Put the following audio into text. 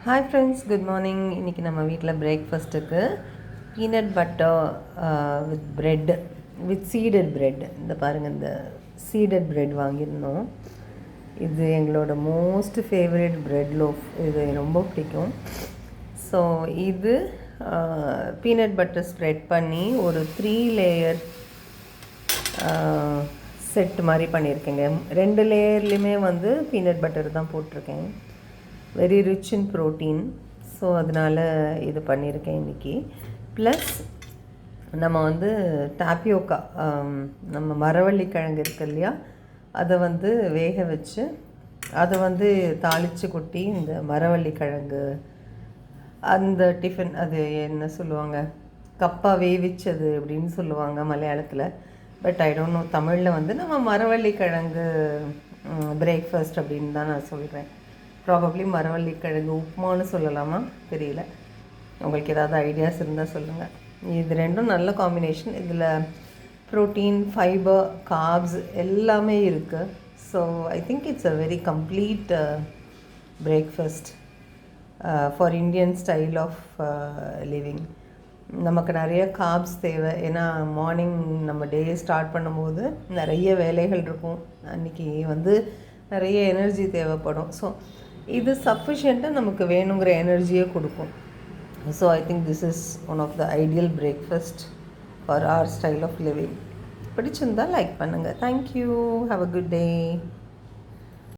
Hi friends, good morning. இன்றைக்கி நம்ம வீட்டில் பிரேக்ஃபாஸ்ட்டுக்கு peanut butter with bread with seeded bread. இந்த பாருங்கள், இந்த சீடட் ப்ரெட் வாங்கியிருந்தோம். இது எங்களோட மோஸ்ட் ஃபேவரட் ப்ரெட் லோஃப். இது ரொம்ப பிடிக்கும். ஸோ இது பீனட் பட்டர் ஸ்ப்ரெட் பண்ணி ஒரு 3 லேயர் செட் மாதிரி பண்ணியிருக்கேங்க. 2 லேயர்லேயுமே வந்து பீனட் பட்டர் தான் போட்டிருக்கேன். Very rich in protein. So அதனால் இது பண்ணியிருக்கேன் இன்றைக்கி. ப்ளஸ் நம்ம வந்து டாப்பியோக்கா, நம்ம மரவள்ளி கிழங்கு இருக்கு இல்லையா, அதை வந்து வேக வச்சு அதை வந்து தாளித்து கொட்டி இந்த மரவள்ளி கிழங்கு அந்த டிஃபன், அது என்ன சொல்லுவாங்க, கப்பா வேவிச்சது அப்படின்னு சொல்லுவாங்க மலையாளத்தில். பட் ஐ டோன்ட் நோ, தமிழில் வந்து நம்ம மரவள்ளி கிழங்கு பிரேக்ஃபாஸ்ட் அப்படின்னு தான் நான் சொல்கிறேன். ப்ராபப்ளி மரவள்ளி கிழங்கு உப்புமான்னு சொல்லலாமா, தெரியல. உங்களுக்கு ஏதாவது ஐடியாஸ் இருந்தால் சொல்லுங்கள். இது ரெண்டும் நல்ல காம்பினேஷன். இதில் ப்ரோட்டீன், ஃபைபர், கார்ப்ஸ் எல்லாமே இருக்குது. So I think it's a very complete breakfast for Indian style of living. நமக்கு நிறைய கார்ப்ஸ் தேவை. ஏன்னா மார்னிங் நம்ம டே ஸ்டார்ட் பண்ணும்போது நிறைய வேலைகள் இருக்கும். அன்றைக்கி வந்து நிறைய எனர்ஜி தேவைப்படும். ஸோ இது சஃபிஷியண்ட்டாக நமக்கு வேணுங்கிற எனர்ஜியை கொடுக்கும். So I think this is one of the ideal breakfast for our style of living. பிடிச்சிருந்தால் லைக் பண்ணுங்கள். Thank you. Have a good day.